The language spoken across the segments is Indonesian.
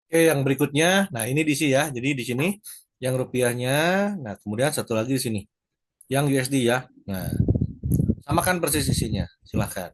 Oke, yang berikutnya, nah ini DC ya. Jadi di sini yang rupiahnya, nah kemudian satu lagi di sini, yang USD ya. Nah, samakan persis isinya. Silahkan.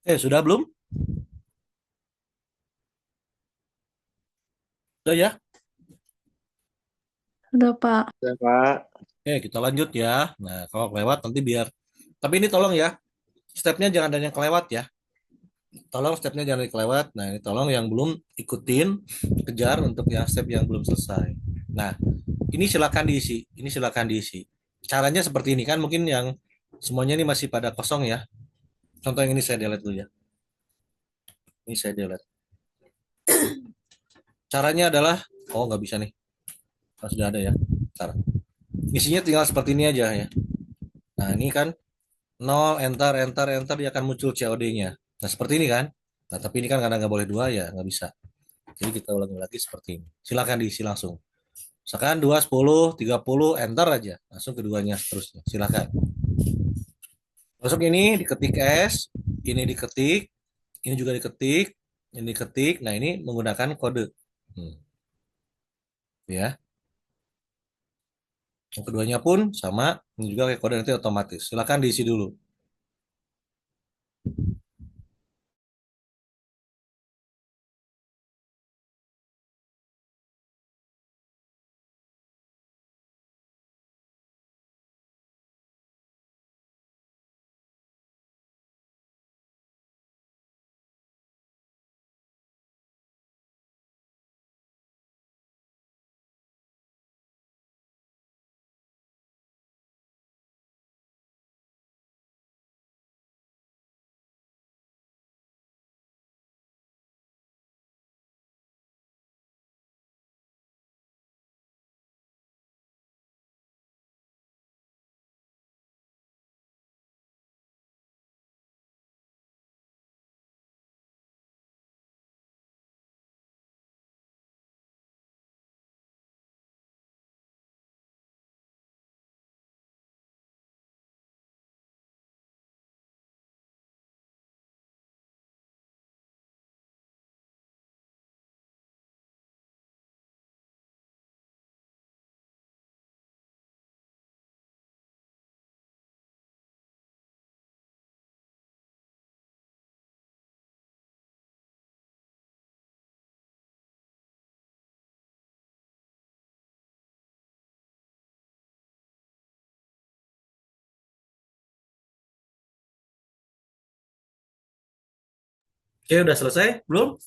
Sudah belum? Sudah ya? Udah, Pak. Ya, Pak. Kita lanjut ya. Nah, kalau kelewat nanti biar. Tapi ini tolong ya, stepnya jangan ada yang kelewat ya. Tolong stepnya jangan kelewat. Nah, ini tolong yang belum ikutin, kejar untuk yang step yang belum selesai. Nah, ini silakan diisi. Ini silakan diisi. Caranya seperti ini kan mungkin yang semuanya ini masih pada kosong ya. Contoh yang ini saya delete dulu ya. Ini saya delete. Caranya adalah, oh nggak bisa nih. Oh, sudah ada ya. Ntar. Isinya tinggal seperti ini aja ya. Nah, ini kan nol enter enter enter dia akan muncul COD-nya. Nah, seperti ini kan. Nah, tapi ini kan karena nggak boleh dua ya, nggak bisa. Jadi kita ulangi lagi seperti ini. Silakan diisi langsung. Misalkan 2 10 30 enter aja. Langsung keduanya seterusnya. Silakan. Masuk ini diketik S, ini diketik, ini juga diketik, ini diketik. Nah, ini menggunakan kode. Hmm, ya. Yang keduanya pun sama, ini juga kayak kode nanti otomatis. Silakan diisi dulu. Oke, udah selesai? Belum?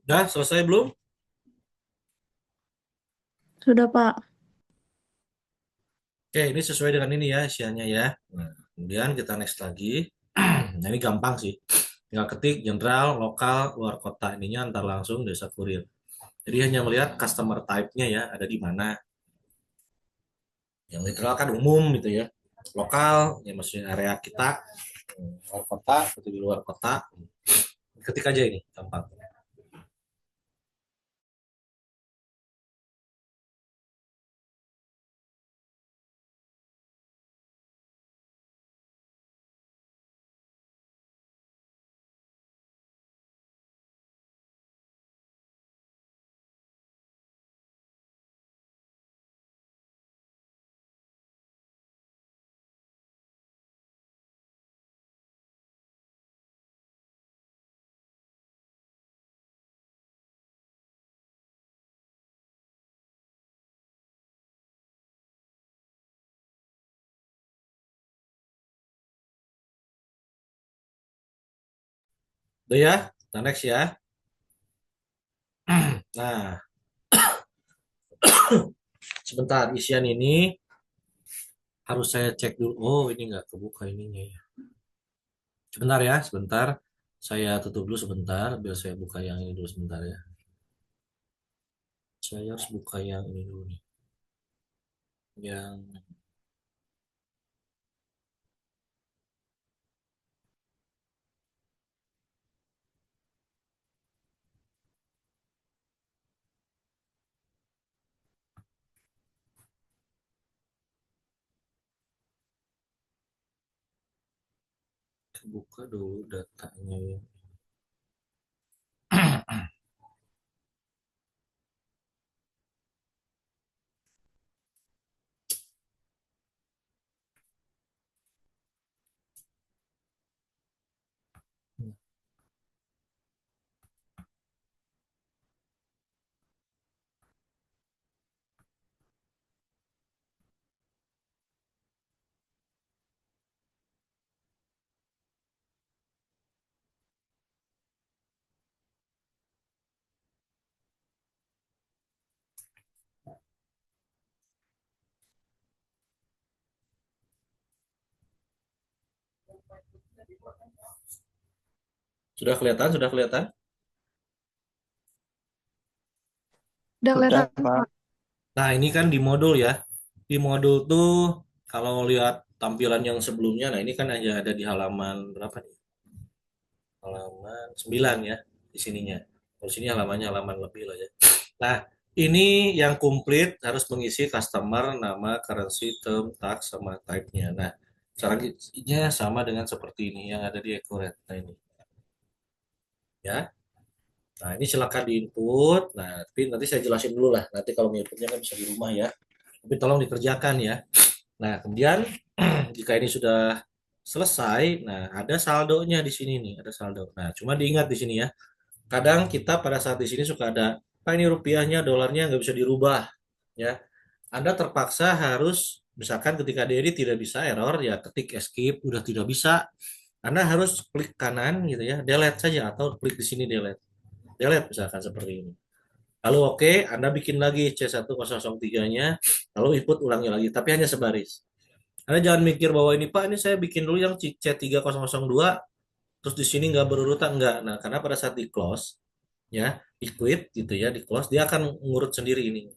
Udah selesai belum? Sudah, Pak. Oke, ini sesuai dengan ini ya isiannya ya. Nah, kemudian kita next lagi. Nah, ini gampang sih. Tinggal ketik jenderal, lokal, luar kota. Ininya antar langsung desa kurir. Jadi hanya melihat customer type-nya ya, ada di mana. Yang literal kan umum gitu ya. Lokal, ya maksudnya area kita. Luar kota, itu di luar kota. Ketik aja ini, gampang. Udah ya, nah next ya. Nah, sebentar isian ini harus saya cek dulu. Oh, ini nggak kebuka ininya ya. Sebentar ya, sebentar. Saya tutup dulu sebentar, biar saya buka yang ini dulu sebentar ya. Saya harus buka yang ini dulu nih. Yang kebuka dulu datanya ya. Sudah kelihatan? Sudah kelihatan? Udah Udah, kelihatan, Pak. Pak. Nah, ini kan di modul ya. Di modul tuh kalau lihat tampilan yang sebelumnya, nah ini kan hanya ada di halaman berapa nih? Halaman 9 ya di sininya. Di sini halamannya halaman lebih lah ya. Nah, ini yang komplit harus mengisi customer, nama, currency, term, tax, sama type-nya. Nah, caranya sama dengan seperti ini yang ada di Accurate. Nah, ini ya. Nah, ini silakan di input. Nah, tapi nanti saya jelasin dulu lah. Nanti kalau inputnya kan bisa di rumah ya. Tapi tolong dikerjakan ya. Nah, kemudian jika ini sudah selesai, nah ada saldonya di sini nih, ada saldo. Nah, cuma diingat di sini ya. Kadang kita pada saat di sini suka ada, apa ini rupiahnya, dolarnya nggak bisa dirubah, ya. Anda terpaksa harus, misalkan ketika DD tidak bisa error, ya ketik escape, udah tidak bisa. Anda harus klik kanan gitu ya, delete saja atau klik di sini delete. Delete misalkan seperti ini. Lalu oke, Anda bikin lagi C1003-nya, lalu input ulangi lagi, tapi hanya sebaris. Anda jangan mikir bahwa ini Pak, ini saya bikin dulu yang C3002, terus di sini nggak berurutan, nggak. Nah, karena pada saat di close, ya, di quit gitu ya, di close, dia akan ngurut sendiri ini.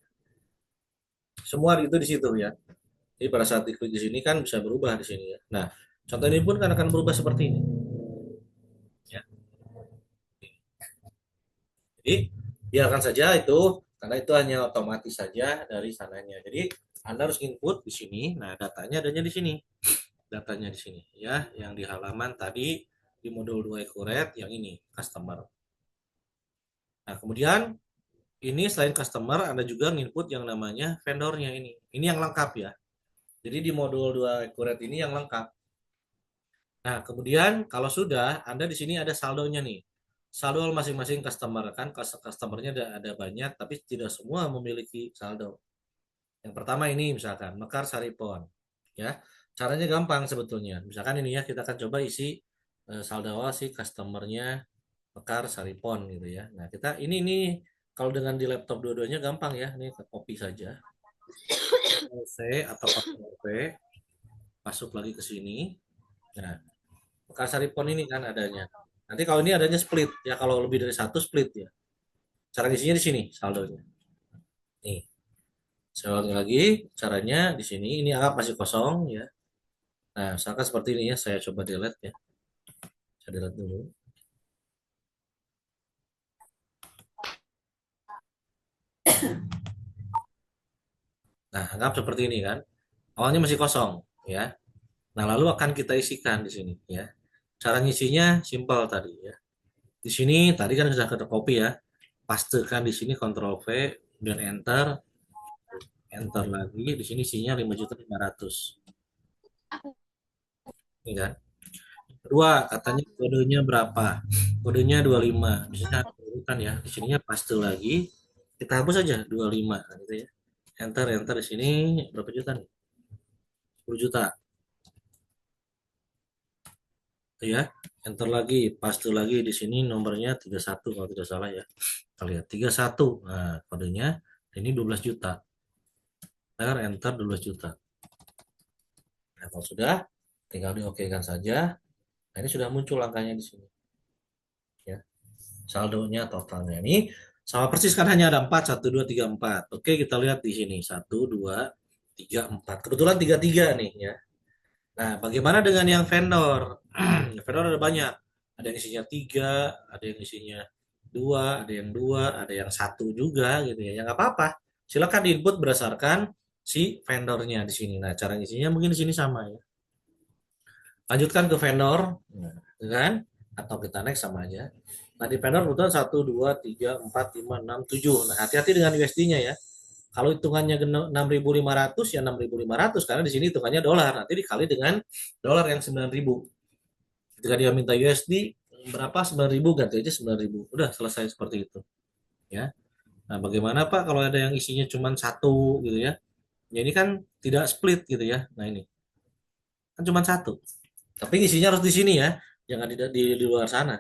Semua itu di situ ya. Jadi pada saat di klik di sini kan bisa berubah di sini ya. Nah, contoh ini pun kan akan berubah seperti ini. Ya. Jadi biarkan saja itu, karena itu hanya otomatis saja dari sananya. Jadi Anda harus input di sini. Nah, datanya adanya di sini. Datanya di sini ya, yang di halaman tadi di modul 2 Accurate yang ini customer. Nah, kemudian ini selain customer Anda juga input yang namanya vendornya ini. Ini yang lengkap ya. Jadi di modul 2 Accurate ini yang lengkap. Nah, kemudian kalau sudah Anda di sini ada saldonya nih. Saldo masing-masing customer kan customernya ada banyak tapi tidak semua memiliki saldo. Yang pertama ini misalkan Mekar Saripon ya. Caranya gampang sebetulnya. Misalkan ini ya kita akan coba isi saldo awal si customernya Mekar Saripon gitu ya. Nah, kita ini kalau dengan di laptop dua-duanya gampang ya. Ini copy saja. C atau Ctrl V, masuk lagi ke sini. Nah, Mekar Saripon ini kan adanya. Nanti kalau ini adanya split ya, kalau lebih dari satu split ya. Cara isinya di sini saldonya. Nih, saya ulangi lagi caranya di sini. Ini anggap masih kosong ya. Nah, misalkan seperti ini ya, saya coba delete ya. Saya delete dulu. Nah, anggap seperti ini kan. Awalnya masih kosong ya. Nah, lalu akan kita isikan di sini ya. Cara ngisinya simpel tadi ya. Di sini tadi kan sudah kita copy ya. Pastekan di sini Ctrl V dan enter, enter lagi. Di sini isinya 5.500.000. Ini kan. Kedua, katanya kodenya berapa? Kodenya 25. Misalnya urutan ya. Di sininya paste lagi. Kita hapus saja 25 gitu ya. Enter, enter di sini berapa juta nih? 10 juta. Tuh ya, enter lagi, paste lagi di sini nomornya 31 kalau tidak salah ya. Kita lihat 31. Nah, kodenya ini 12 juta. Enter 12 juta. Nah, kalau sudah tinggal diokekan saja. Nah, ini sudah muncul angkanya di sini ya. Saldonya totalnya ini sama persis kan hanya ada 4 1 2 3 4. Oke, kita lihat di sini 1 2 3 4. Kebetulan 33 nih ya. Nah, bagaimana dengan yang vendor? Vendor ada banyak. Ada yang isinya 3, ada yang isinya 2, ada yang 2, ada yang satu juga gitu ya. Ya nggak apa-apa. Silakan diinput berdasarkan si vendornya di sini. Nah, cara isinya mungkin di sini sama ya. Lanjutkan ke vendor, nah, kan? Atau kita next sama aja. Nah, di vendor kebetulan 1, 2, 3, 4, 5, 6, 7. Nah, hati-hati dengan USD-nya ya. Kalau hitungannya 6.500 ya 6.500 karena di sini hitungannya dolar. Nanti dikali dengan dolar yang 9.000. Ketika dia minta USD berapa 9.000 ganti aja 9.000. Udah selesai seperti itu ya. Nah, bagaimana Pak kalau ada yang isinya cuma satu gitu ya? Ya ini kan tidak split gitu ya. Nah, ini kan cuma satu. Tapi isinya harus di sini ya. Jangan di luar sana.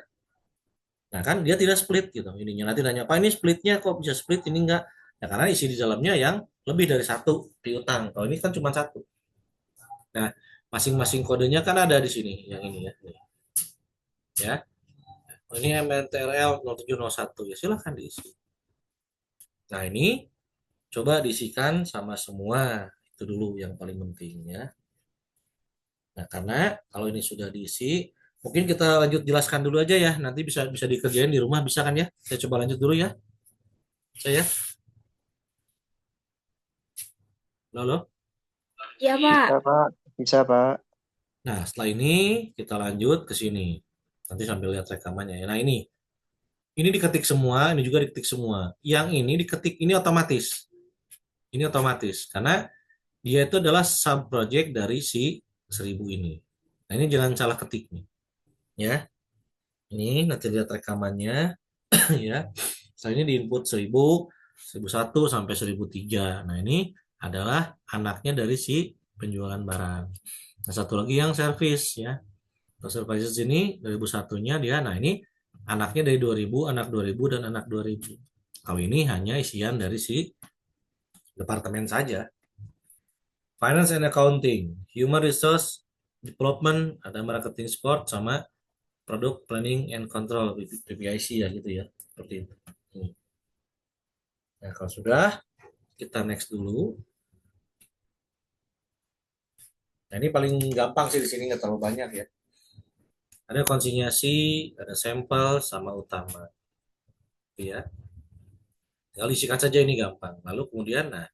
Nah, kan dia tidak split gitu. Ininya nanti nanya, "Pak, ini splitnya kok bisa split ini enggak?" Ya karena isi di dalamnya yang lebih dari satu piutang. Kalau ini kan cuma satu. Nah, masing-masing kodenya kan ada di sini, yang ini ya. Ya, ini MNTRL 0701 ya silahkan diisi. Nah, ini coba diisikan sama semua. Itu dulu yang paling penting ya. Nah, karena kalau ini sudah diisi, mungkin kita lanjut jelaskan dulu aja ya. Nanti bisa bisa dikerjain di rumah bisa kan ya? Saya coba lanjut dulu ya. Saya. Lalu. Iya, Bisa, Pak. Pak. Bisa, Pak. Nah, setelah ini kita lanjut ke sini. Nanti sambil lihat rekamannya ya. Nah, ini diketik semua, ini juga diketik semua. Yang ini diketik ini otomatis. Ini otomatis karena dia itu adalah sub project dari si 1000 ini. Nah, ini jangan salah ketik nih. Ya. Ini nanti lihat rekamannya ya. Setelah ini di input 1000, 1001 sampai 1003. Nah, ini adalah anaknya dari si penjualan barang. Nah, satu lagi yang service ya. Services ini 2001-nya dia, nah ini anaknya dari 2000, anak 2000 dan anak 2000. Kalau ini hanya isian dari si departemen saja. Finance and Accounting, Human Resource Development, ada Marketing Support sama Product Planning and Control, PPIC ya gitu ya. Seperti itu. Nah, kalau sudah, kita next dulu. Nah, ini paling gampang sih di sini nggak terlalu banyak ya. Ada konsinyasi, ada sampel sama utama. Ya. Tinggal isikan saja ini gampang. Lalu kemudian, nah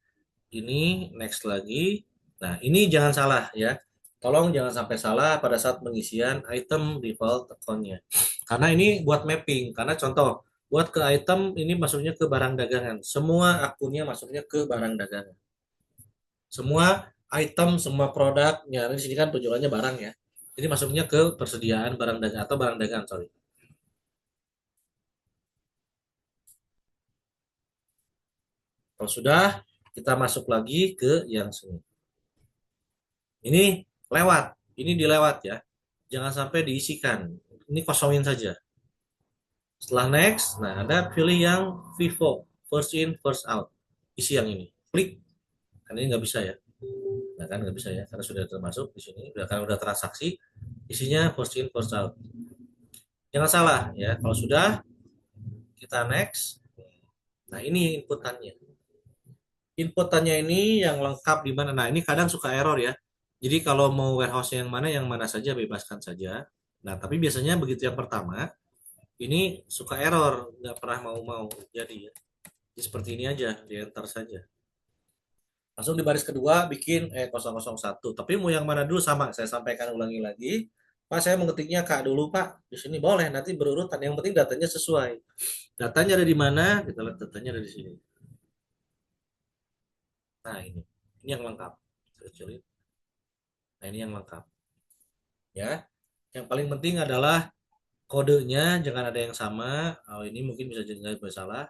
ini next lagi. Nah ini jangan salah ya. Tolong jangan sampai salah pada saat pengisian item default account-nya. Karena ini buat mapping. Karena contoh, buat ke item ini masuknya ke barang dagangan. Semua akunnya masuknya ke barang dagangan. Semua item, semua produknya. Di sini kan penjualannya barang ya. Ini masuknya ke persediaan barang dagangan atau barang dagangan, sorry. Kalau sudah, kita masuk lagi ke yang sini. Ini lewat, ini dilewat ya. Jangan sampai diisikan. Ini kosongin saja. Setelah next, nah ada pilih yang Vivo, first in, first out. Isi yang ini. Klik. Karena ini nggak bisa ya. Nah kan nggak bisa ya, karena sudah termasuk di sini. Karena udah transaksi, isinya first in, first out. Jangan salah ya. Kalau sudah, kita next. Nah ini inputannya. Inputannya ini yang lengkap di mana. Nah ini kadang suka error ya. Jadi kalau mau warehouse yang mana saja bebaskan saja. Nah, tapi biasanya begitu yang pertama, ini suka error, nggak pernah mau-mau jadi ya. Jadi seperti ini aja, di enter saja. Langsung di baris kedua bikin 001. Tapi mau yang mana dulu sama, saya sampaikan ulangi lagi. Pak, saya mengetiknya Kak dulu, Pak. Di sini boleh, nanti berurutan. Yang penting datanya sesuai. Datanya ada di mana? Kita lihat datanya ada di sini. Nah, ini. Ini yang lengkap. Saya kecilin. Nah, ini yang lengkap. Ya. Yang paling penting adalah kodenya jangan ada yang sama. Oh, ini mungkin bisa jadi bersalah.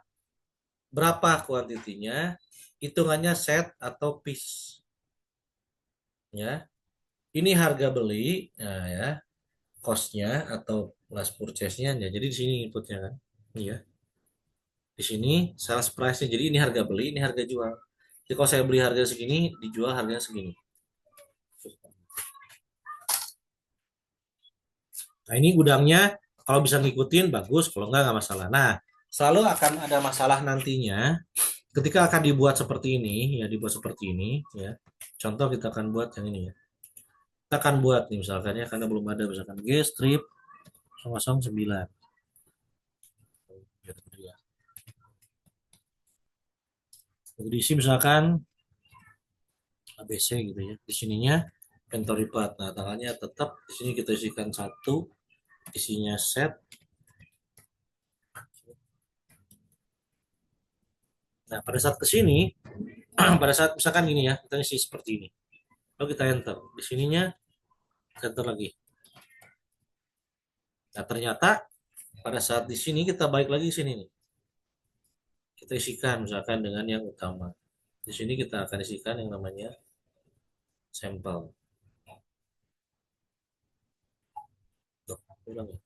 Berapa kuantitinya? Hitungannya set atau piece. Ya. Ini harga beli. Nah, ya. cost-nya atau last purchase-nya. Ya, jadi di sini inputnya kan. Iya. Di sini sales price-nya. Jadi ini harga beli, ini harga jual. Jadi kalau saya beli harga segini, dijual harganya segini. Nah, ini gudangnya kalau bisa ngikutin bagus, kalau nggak masalah. Nah, selalu akan ada masalah nantinya ketika akan dibuat seperti ini, ya dibuat seperti ini, ya. Contoh kita akan buat yang ini ya. Kita akan buat nih misalkan ya, karena belum ada misalkan G strip 009. Untuk diisi misalkan ABC gitu ya. Di sininya inventory part. Nah, tanggalnya tetap di sini kita isikan satu, isinya set. Nah, pada saat ke sini, pada saat misalkan gini ya, kita isi seperti ini. Lalu kita enter. Di sininya kita enter lagi. Nah, ternyata pada saat di sini kita balik lagi ke sini nih. Kita isikan misalkan dengan yang utama. Di sini kita akan isikan yang namanya sampel. Tuh, ulang ya.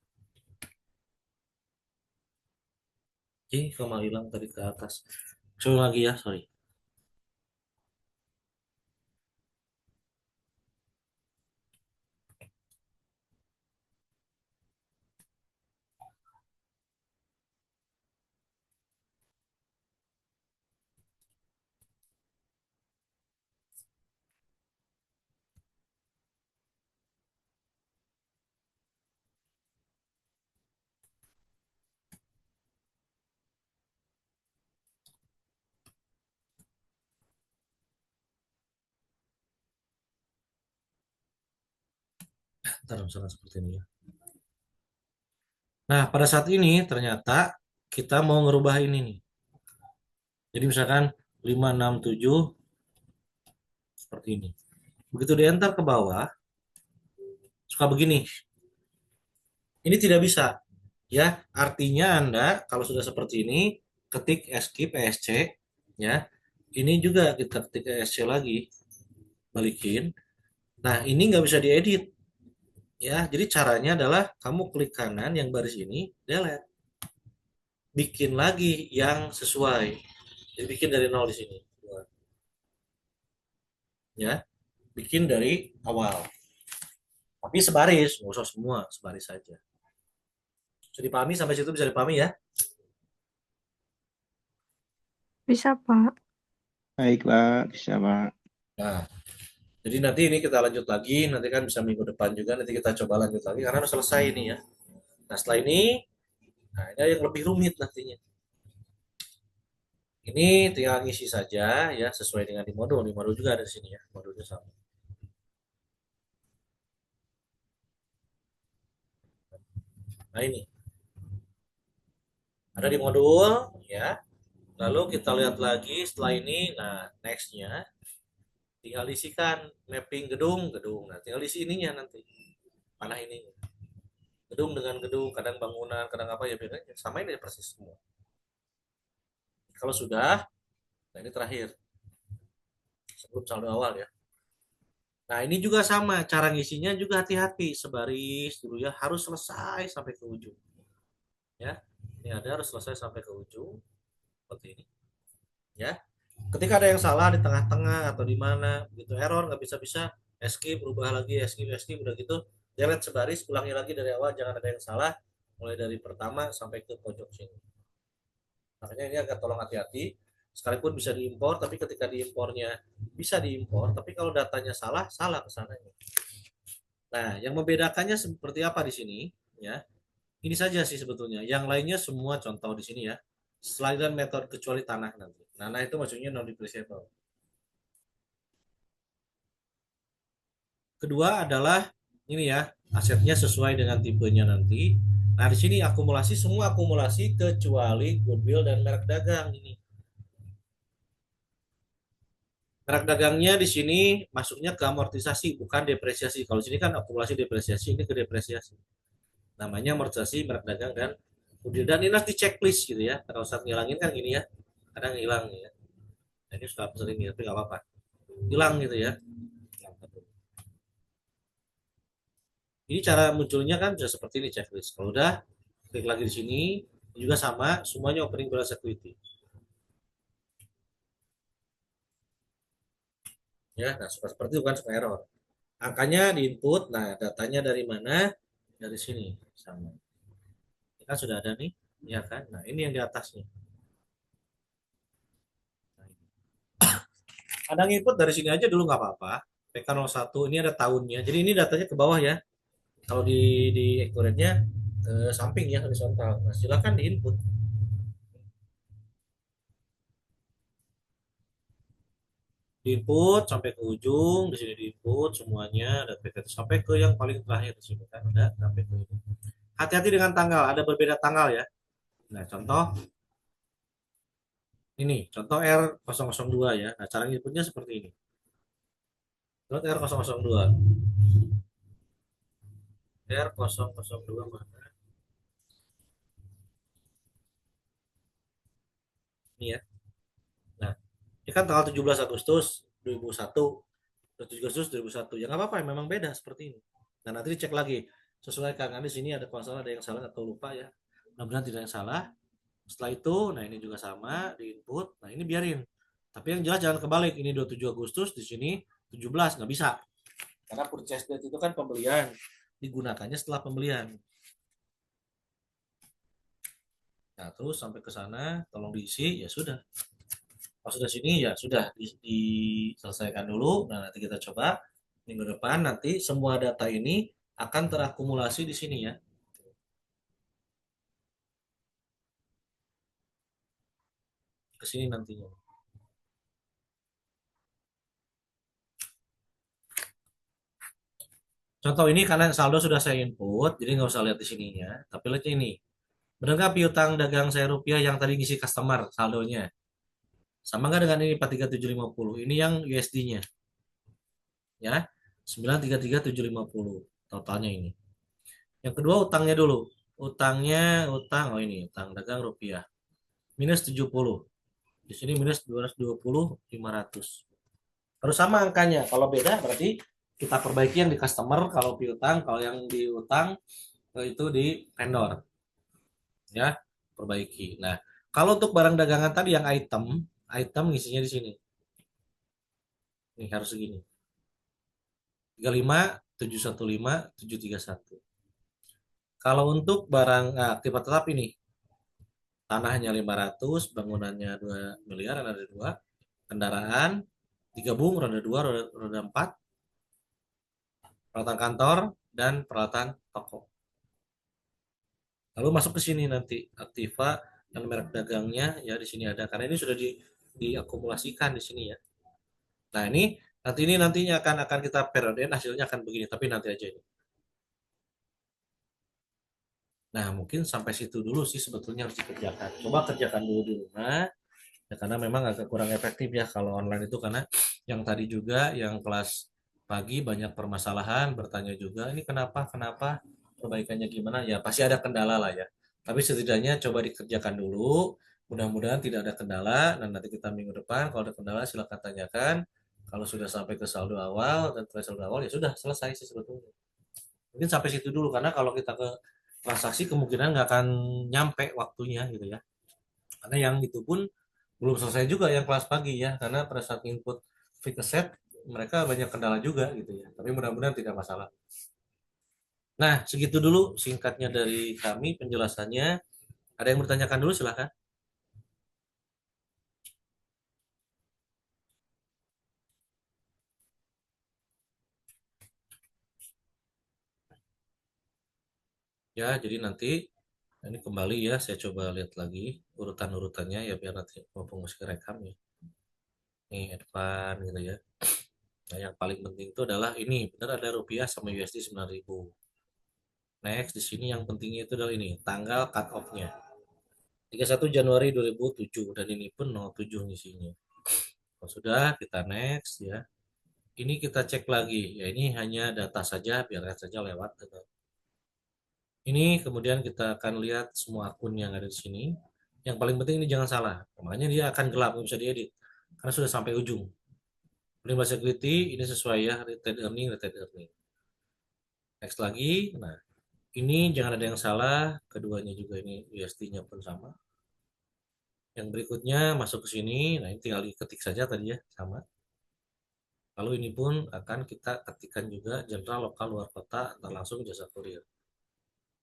Kok hilang tadi ke atas. Coba lagi ya, sorry. Ntar misalkan seperti ini ya. Nah, pada saat ini ternyata kita mau ngerubah ini nih. Jadi misalkan 567 seperti ini. Begitu di enter ke bawah, suka begini. Ini tidak bisa. Ya, artinya Anda kalau sudah seperti ini, ketik escape ESC, ya. Ini juga kita ketik ESC lagi, balikin. Nah, ini nggak bisa diedit. Ya, jadi caranya adalah kamu klik kanan yang baris ini, delete. Bikin lagi yang sesuai. Jadi bikin dari nol di sini. Ya, bikin dari awal. Tapi sebaris, nggak usah semua, sebaris saja. Bisa dipahami sampai situ bisa dipahami ya. Bisa, Pak. Baik, Pak. Bisa, Pak. Nah, jadi nanti ini kita lanjut lagi, nanti kan bisa minggu depan juga, nanti kita coba lanjut lagi karena udah selesai ini ya. Nah, setelah ini, nah ini yang lebih rumit nantinya. Ini tinggal ngisi saja ya, sesuai dengan di modul. Di modul juga ada di sini ya, modulnya sama. Nah ini, ada di modul ya. Lalu kita lihat lagi setelah ini, nah nextnya tinggal isikan mapping gedung. Nah, tinggal isi ininya nanti, panah ini. Gedung dengan gedung, kadang bangunan, kadang apa ya bedanya. Samain aja persis semua. Kalau sudah, nah ini terakhir. Sebelum saldo awal ya. Nah, ini juga sama, cara ngisinya juga hati-hati, sebaris dulu ya, harus selesai sampai ke ujung. Ya, ini ada harus selesai sampai ke ujung, seperti ini. Ya, ketika ada yang salah di tengah-tengah atau di mana, begitu error nggak bisa-bisa, escape, berubah lagi, escape, udah gitu, delete sebaris, ulangi lagi dari awal, jangan ada yang salah, mulai dari pertama sampai ke pojok sini. Makanya ini agak tolong hati-hati, sekalipun bisa diimpor, tapi ketika diimpornya bisa diimpor, tapi kalau datanya salah, salah kesananya. Nah, yang membedakannya seperti apa di sini? Ya, ini saja sih sebetulnya. Yang lainnya semua contoh di sini ya. Selain metode kecuali tanah nanti. Tanah itu maksudnya non depreciable. Kedua adalah ini ya, asetnya sesuai dengan tipenya nanti. Nah, di sini akumulasi semua akumulasi kecuali goodwill dan merek dagang ini. Merek dagangnya di sini masuknya ke amortisasi bukan depresiasi. Kalau di sini kan akumulasi depresiasi, ini ke depresiasi. Namanya amortisasi merek dagang dan goodwill. Dan ini harus di checklist gitu ya. Kalau saat ngilangin kan gini ya, kadang hilang ya. Nah, ini sudah sering ya, tapi nggak apa-apa. Hilang gitu ya. Ini cara munculnya kan sudah seperti ini checklist. Kalau udah, klik lagi di sini, juga sama, semuanya opening balance equity. Ya, nah seperti itu kan suka error. Angkanya di input, nah datanya dari mana? Dari sini, sama. Ini kan sudah ada nih, ya kan? Nah ini yang di atasnya. Ada input dari sini aja dulu nggak apa-apa. PK01 ini ada tahunnya. Jadi ini datanya ke bawah ya. Kalau di accurate-nya ke samping ya horizontal. Nah, silakan di input. Di input sampai ke ujung, di sini di input semuanya dan PK sampai ke yang paling terakhir di sini kan udah sampai ke ujung. Hati-hati dengan tanggal, ada berbeda tanggal ya. Nah, contoh ini, contoh R002 ya. Nah, cara inputnya seperti ini. Dot R002. R002 mana? Ini ya. Nah, ini kan tanggal 17 Agustus 2001, 27 Agustus 2001. Ya nggak apa-apa, memang beda seperti ini. Nah, nanti dicek lagi. Sesuaikan. Nah, di sini ada kalau salah ada yang salah atau lupa ya. Mudah-mudahan tidak yang salah. Setelah itu, nah ini juga sama di input. Nah, ini biarin. Tapi yang jelas jangan kebalik. Ini 27 Agustus, di sini 17. Nggak bisa. Karena purchase date itu kan pembelian. Digunakannya setelah pembelian. Nah, terus sampai ke sana, tolong diisi, ya sudah. Pas sudah sini, ya sudah, diselesaikan dulu. Nah, nanti kita coba minggu depan, nanti semua data ini akan terakumulasi di sini ya. Ke sini nantinya. Contoh ini karena saldo sudah saya input, jadi nggak usah lihat di sininya. Tapi lihat ini. Benar nggak piutang dagang saya rupiah yang tadi ngisi customer saldonya? Sama nggak dengan ini 43750? Ini yang USD-nya ya. 933750 totalnya ini. Yang kedua utangnya dulu. Utang oh ini utang dagang rupiah. Minus 70. Di sini minus 220 500. Harus sama angkanya. Kalau beda berarti kita perbaiki yang di customer kalau piutang, kalau yang di utang itu di vendor ya, perbaiki. Nah, kalau untuk barang dagangan tadi yang item isinya di sini. Ini harus segini. 35 715 731. Kalau untuk barang aktif tetap ini, tanahnya 500, bangunannya 2 miliar, ada dua, kendaraan digabung roda 2, roda 4, peralatan kantor dan peralatan toko. Lalu masuk ke sini nanti aktiva dan merek dagangnya ya di sini ada karena ini sudah diakumulasikan di sini ya. Nah, ini nantinya akan kita periodein hasilnya akan begini tapi nanti aja ini. Nah, mungkin sampai situ dulu sih sebetulnya harus dikerjakan. Coba kerjakan dulu di rumah. Ya, karena memang agak kurang efektif ya kalau online itu karena yang tadi juga yang kelas pagi banyak permasalahan bertanya juga ini kenapa perbaikannya gimana ya pasti ada kendala lah ya tapi setidaknya coba dikerjakan dulu mudah-mudahan tidak ada kendala dan nanti kita minggu depan kalau ada kendala silakan tanyakan kalau sudah sampai ke saldo awal dan saldo awal ya sudah selesai sih sebetulnya mungkin sampai situ dulu karena kalau kita ke transaksi kemungkinan nggak akan nyampe waktunya gitu ya karena yang itu pun belum selesai juga yang kelas pagi ya karena pada saat input fixed set mereka banyak kendala juga gitu ya tapi mudah-mudahan tidak masalah. Nah segitu dulu singkatnya dari kami penjelasannya ada yang bertanyakan dulu silahkan. Ya jadi nanti ini kembali ya saya coba lihat lagi urutan-urutannya ya biar nanti mumpung masih rekam ya ini advance gitu ya. Nah yang paling penting itu adalah ini benar ada rupiah sama USD 9.000. Next di sini yang pentingnya itu adalah ini tanggal cut off-nya 31 Januari 2007 dan ini pun 07 isinya. Kalau sudah kita next ya. Ini kita cek lagi ya ini hanya data saja biarkan saja lewat. Ini kemudian kita akan lihat semua akun yang ada di sini. Yang paling penting ini jangan salah. Makanya dia akan gelap nggak bisa diedit karena sudah sampai ujung. Prima security ini sesuai ya retained earning. Next lagi. Nah, ini jangan ada yang salah, keduanya juga ini USD-nya pun sama. Yang berikutnya masuk ke sini, nah ini tinggal diketik saja tadi ya, sama. Lalu ini pun akan kita ketikkan juga general lokal luar kota dan langsung jasa kurir.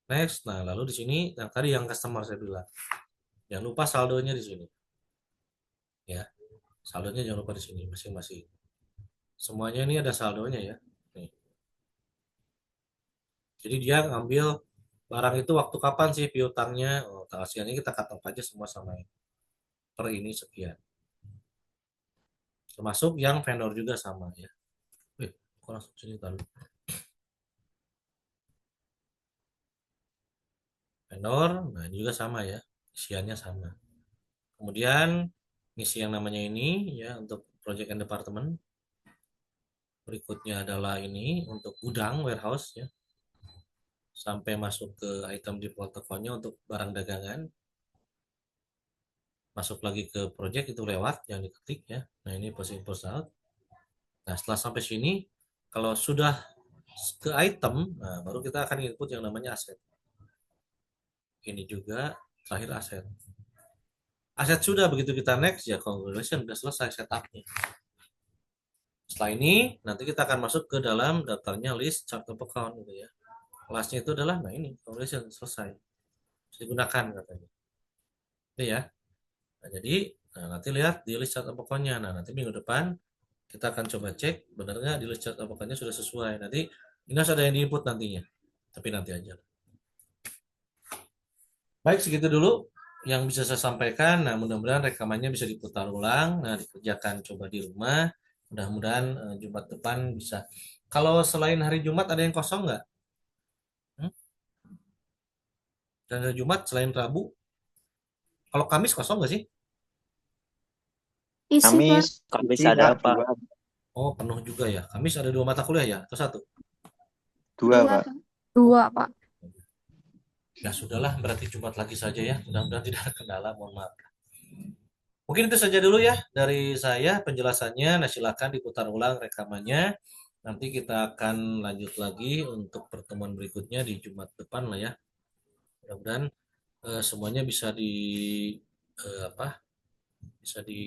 Next, nah lalu di sini yang tadi yang customer saya bilang, jangan lupa saldonya di sini, ya. Saldonya jangan lupa di sini masing-masing. Semuanya ini ada saldonya ya. Nih. Jadi dia ngambil barang itu waktu kapan sih piutangnya? Oh, tanggal sekian ini kita cut off aja semua sama ini. Per ini sekian. Termasuk yang vendor juga sama ya. Kok langsung sini tadi. Vendor, nah ini juga sama ya. Isiannya sama. Kemudian ngisi yang namanya ini ya untuk project and department. Berikutnya adalah ini untuk gudang warehouse ya. Sampai masuk ke item di portofolio untuk barang dagangan. Masuk lagi ke project itu lewat yang diketik ya. Nah ini posting post out. Nah setelah sampai sini kalau sudah ke item, nah baru kita akan input yang namanya aset. Ini juga terakhir aset. Aset sudah begitu kita next ya congratulations sudah selesai setupnya. Setelah ini nanti kita akan masuk ke dalam daftarnya list chart of account gitu ya. Kelasnya itu adalah nah ini congratulations selesai. Bisa digunakan katanya. Itu ya. Nah, jadi nanti lihat di list chart of account-nya. Nah, nanti minggu depan kita akan coba cek benar nggak di list chart of account-nya sudah sesuai. Nanti ini harus ada yang di input nantinya. Tapi nanti aja. Baik, segitu dulu yang bisa saya sampaikan. Nah, mudah-mudahan rekamannya bisa diputar ulang. Nah, dikerjakan coba di rumah. Mudah-mudahan Jumat depan bisa. Kalau selain hari Jumat ada yang kosong nggak? Hmm? Dan hari Jumat selain Rabu. Kalau Kamis kosong nggak sih? Isi, Pak. Kamis Kamis isi ada Pak apa? Oh, penuh juga ya. Kamis ada 2 mata kuliah ya? Atau 1? dua Dua, Pak. Pak. Dua, Pak. Ya sudahlah, berarti Jumat lagi saja ya. Mudah-mudahan tidak ada kendala, mohon maaf. Mungkin itu saja dulu ya dari saya penjelasannya. Nah, silakan diputar ulang rekamannya. Nanti kita akan lanjut lagi untuk pertemuan berikutnya di Jumat depan lah ya. Mudah-mudahan semuanya bisa di apa? Bisa di